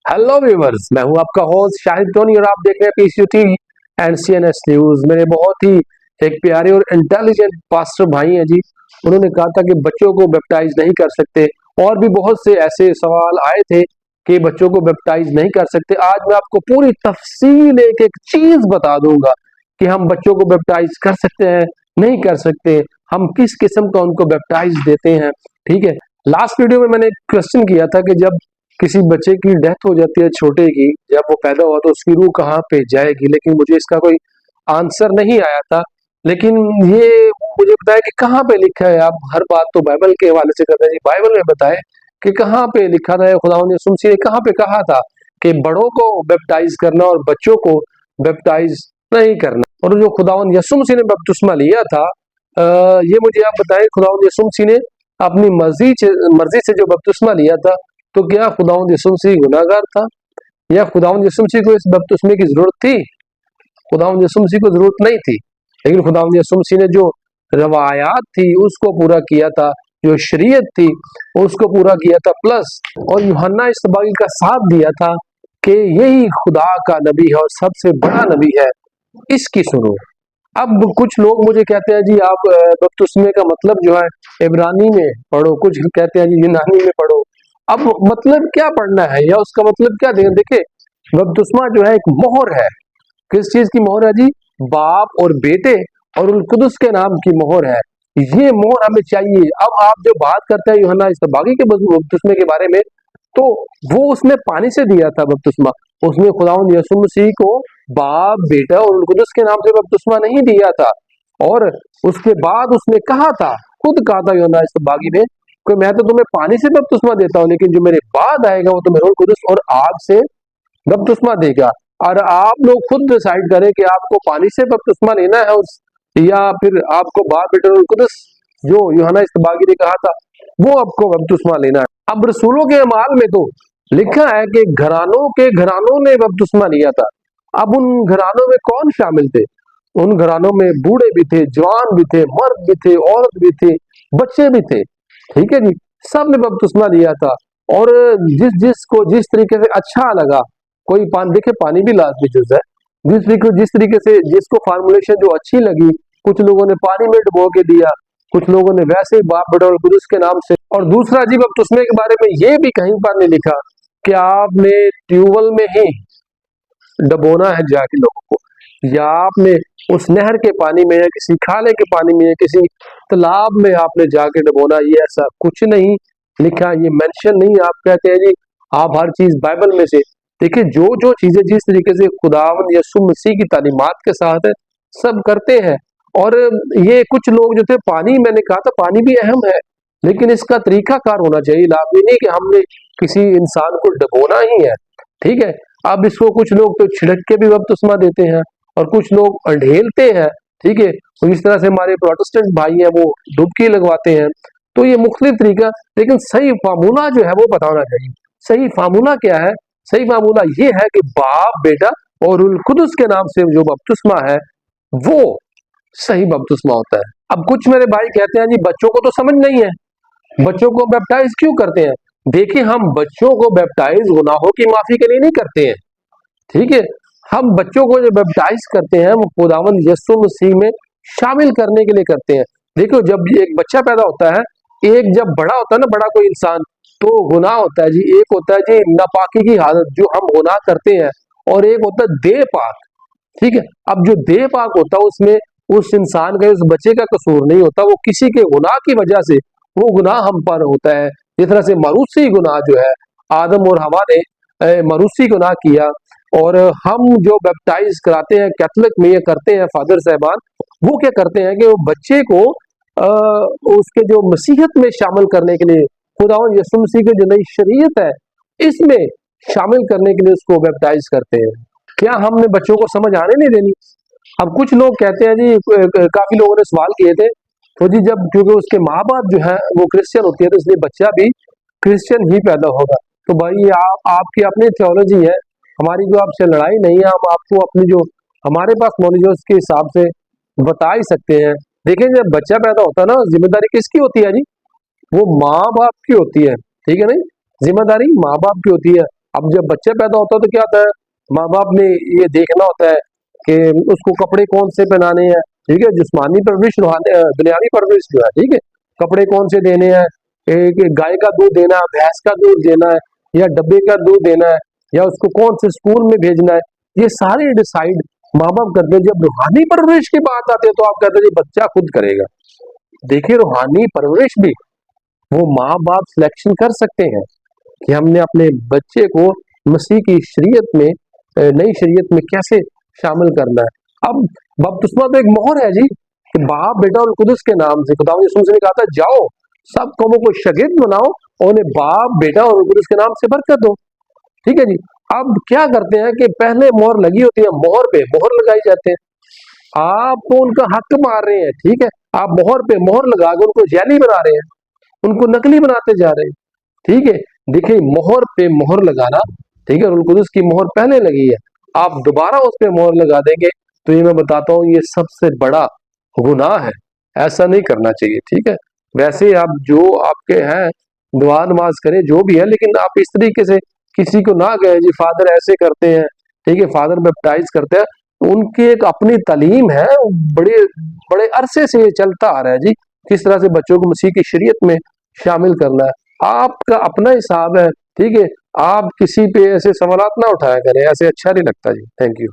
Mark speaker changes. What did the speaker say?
Speaker 1: Hello viewers, मैं हूं आपका होस्ट शाहिद टोनी और आप देख रहे हैं पीसीटी एंड सीएनएस न्यूज। मेरे बहुत ही एक प्यारे और इंटेलिजेंट पास्टर भाई हैं जी। उन्होंने कहा था कि बच्चों को बैप्टाइज नहीं कर सकते, और भी बहुत से ऐसे सवाल आए थे कि बच्चों को बैप्टाइज नहीं कर सकते। आज मैं आपको पूरी तफसील एक एक चीज बता दूंगा कि हम बच्चों को बैप्टाइज कर सकते हैं, नहीं कर सकते, हम किस किस्म का उनको बैप्टाइज देते हैं। ठीक है, लास्ट वीडियो में मैंने एक क्वेश्चन किया था कि जब किसी बच्चे की डेथ हो जाती है छोटे की, जब वो पैदा हुआ तो उसकी रूह कहाँ पे जाएगी, लेकिन मुझे इसका कोई आंसर नहीं आया था। लेकिन ये मुझे बताया कि कहाँ पे लिखा है। आप हर बात तो बाइबल के हवाले से करते हैं जी, बाइबल में बताए कि कहाँ पे लिखा था, खुदावंद यीशु मसीह ने कहाँ पे कहा था कि बड़ों को बैप्टाइज करना और बच्चों को बैप्टाइज नहीं करना। और जो खुदावंद यीशु मसीह ने बपतिस्मा लिया था, ये मुझे आप बताएं, खुदावंद यीशु मसीह ने अपनी मर्जी से जो बपतिस्मा लिया था, तो क्या खुदावंद यीशु मसीह गुनाहगार था, या खुदावंद यीशु मसीह को इस बपतिस्मे की जरूरत थी? खुदावंद यीशु मसीह को जरूरत नहीं थी, लेकिन खुदावंद यीशु मसीह ने जो रवायात थी उसको पूरा किया था, जो शरीयत थी उसको पूरा किया था, प्लस और यूहन्ना इस्तबागी का साथ दिया था कि यही खुदा का नबी है और सबसे बड़ा नबी है, इसकी सुनो। अब कुछ लोग मुझे कहते हैं जी आप बपतिस्मे का मतलब जो है इब्रानी में पढ़ो, कुछ कहते हैं जी यूनानी में पढ़ो। अब मतलब क्या पढ़ना है या उसका मतलब क्या देखिए, बपतिस्मा जो है एक मोहर है। किस चीज की मोहर है जी? बाप और बेटे और उल कुदस के नाम की मोहर है। ये मोहर हमें चाहिए। अब आप जो बात करते हैं यूहन्ना इस्तबागी के बपतिस्मे के बारे में, तो वो उसने पानी से दिया था बपतिस्मा। उसमें खुदावंद यीशु मसीह को बाप, बेटा और उल कुदस के नाम से बपतिस्मा नहीं दिया था। और उसके बाद उसने कहा था, खुद कहा था यूहन्ना इस्तबागी ने कि मैं तो तुम्हें पानी से बपतिस्मा देता हूँ, लेकिन जो मेरे बाद आएगा वो तुम्हें रूह कुदस और आग से बपतिस्मा देगा। और आप लोग खुद डिसाइड करें कि आपको पानी से बपतिस्मा लेना है उस, या फिर आपको बाप, बेटा और रूह कुदस जो यूहन्ना इस्तबागी ने कहा था वो आपको बपतिस्मा लेना है। अब रसूलों के अमाल में तो लिखा है कि घरानों ने बपतिस्मा लिया था। अब उन घरानों में कौन शामिल थे? उन घरानों में बूढ़े भी थे, जवान भी थे, मर्द भी थे, औरत भी थे, बच्चे भी थे। ठीक है जी, सब ने बपतिस्मा लिया था। और जिसको जिस तरीके से अच्छा लगा, कोई देखे पानी भी लाजमी जुज़ है, जिस तरीके से जिसको फार्मूलेशन जो अच्छी लगी, कुछ लोगों ने पानी में डुबो के दिया, कुछ लोगों ने वैसे ही बाप, बेटा और कुदस के नाम से। और दूसरा जी, बपतिस्मे के बारे में ये भी कहीं पर नहीं लिखा कि आपने ट्यूबवेल में ही डबोना है जाके लोगों को, या आपने उस नहर के पानी में, या किसी खाले के पानी में, या किसी तालाब में आपने जाके डबोना। ये ऐसा कुछ नहीं लिखा, ये मेंशन नहीं। आप कहते हैं जी आप हर चीज बाइबल में से देखिए, जो चीजें जिस तरीके से खुदावंद यीशु मसीह की तालीमात के साथ है सब करते हैं। और ये कुछ लोग जो थे, पानी, मैंने कहा था पानी भी अहम है, लेकिन इसका तरीका कार होना चाहिए। लाजमी नहीं कि हमने किसी इंसान को डबोना ही है। ठीक है, अब इसको कुछ लोग तो छिड़क के भी बपतिस्मा देते हैं और कुछ लोग अंढेलते हैं। ठीक है, तो इस तरह से हमारे प्रोटेस्टेंट भाई हैं वो डुबकी लगवाते हैं। तो ये मुख्तलिफ तरीका, लेकिन सही फार्मूला जो है वो पता होना चाहिए। सही फार्मूला क्या है? सही फार्मूला ये है कि बाप, बेटा और उल कुदस के नाम से जो बपतिस्मा है वो सही बपतिस्मा होता है। अब कुछ मेरे भाई कहते हैं जी बच्चों को तो समझ नहीं है, बच्चों को बैप्टाइज क्यों करते हैं? देखिए, हम बच्चों को बैप्टाइज गुनाहों की माफी के लिए नहीं करते हैं। ठीक है, हम बच्चों को जो बैप्टाइज करते हैं वो खुदावंद यीशु मसीह में शामिल करने के लिए करते हैं। देखो, जब एक बच्चा पैदा होता है, एक जब बड़ा होता है ना, बड़ा कोई इंसान, तो गुनाह होता है जी। एक होता है जी नापाकी की हालत, जो हम गुनाह करते हैं, और एक होता है देह पाक। ठीक है, अब जो देह पाक होता है उसमें उस इंसान का, उस बच्चे का कसूर नहीं होता, वो किसी के गुनाह की वजह से वो गुनाह हम पर होता है। जिस तरह से मरूसी गुनाह जो है, आदम और हवा ने मरूसी गुनाह किया, और हम जो बैप्टाइज कराते हैं कैथोलिक में, ये करते हैं फादर साहबान, वो क्या करते हैं कि वो बच्चे को उसके जो मसीहत में शामिल करने के लिए, खुदावंद यीशु मसीह की जो नई शरीयत है इसमें शामिल करने के लिए उसको बैप्टाइज करते हैं। क्या हमने बच्चों को समझ आने नहीं देनी? अब कुछ लोग कहते हैं जी, काफी लोगों ने सवाल किए थे, तो जी जब क्योंकि उसके माँ बाप जो है वो क्रिश्चियन होती है, तो इसलिए बच्चा भी क्रिश्चियन ही पैदा होगा। तो भाई ये आपकी अपनी थियोलॉजी है, हमारी जो आपसे लड़ाई नहीं है। हम आपको अपनी जो हमारे पास नॉलेज है उसके हिसाब से बता ही सकते हैं। देखिए, जब बच्चा पैदा होता है ना, जिम्मेदारी किसकी होती है जी? वो माँ बाप की होती है। ठीक है, नहीं, जिम्मेदारी माँ बाप की होती है। अब जब बच्चे पैदा होता है तो क्या होता है, माँ बाप ने ये देखना होता है कि उसको कपड़े कौन से पहनाने हैं, ठीक है, जिस्मानी परवरिश, रूहानी दुनियावी परवरिश जो है, ठीक है, कपड़े कौन से देने हैं, एक गाय का दूध देना है, भैंस का दूध देना है, या डब्बे का दूध देना है, या उसको कौन से स्कूल में भेजना है, ये सारे डिसाइड माँ बाप करते हैं। जब रूहानी परवरिश की बात आती है तो आप कहते हैं जी बच्चा खुद करेगा। देखिए रूहानी परवरिश भी वो माँ बाप सिलेक्शन कर सकते हैं कि हमने अपने बच्चे को मसीह की शरीयत में, नई शरीयत में कैसे शामिल करना है। अब बपतिस्मा तो एक मोहर है जी, कि बाप बेटा और कुदस के नाम से खुदा यीशु ने कहा था जाओ सब कौमों को शागिर्द बनाओ और उन्हें बाप बेटा और कुदस के नाम से बरकत दो, ठीक है जी। अब क्या करते हैं कि पहले मोहर लगी होती है, मोहर पे मोहर लगाई जाते हैं, आप तो उनका हक मार रहे हैं, ठीक है, आप मोहर पे मोहर लगा के उनको जैली बना रहे हैं, उनको नकली बनाते जा रहे हैं, ठीक है। देखिए मोहर पे मोहर लगाना, ठीक है, रूह कुदस की मोहर पहले लगी है, आप दोबारा उस पे मोहर लगा देंगे तो ये मैं बताता हूँ ये सबसे बड़ा गुनाह है, ऐसा नहीं करना चाहिए, ठीक है। वैसे आप जो आपके हैं दुआ नमाज करें जो भी है, लेकिन आप इस तरीके से किसी को ना कहें जी फादर ऐसे करते हैं, ठीक है, फादर बैप्टाइज करते हैं, उनकी एक अपनी तालीम है, बड़े बड़े अरसे से ये चलता आ रहा है जी, किस तरह से बच्चों को मसीह की शरीयत में शामिल करना है। आपका अपना हिसाब है, ठीक है, आप किसी पे ऐसे सवालात ना उठाया करें, ऐसे अच्छा नहीं लगता जी। Thank you.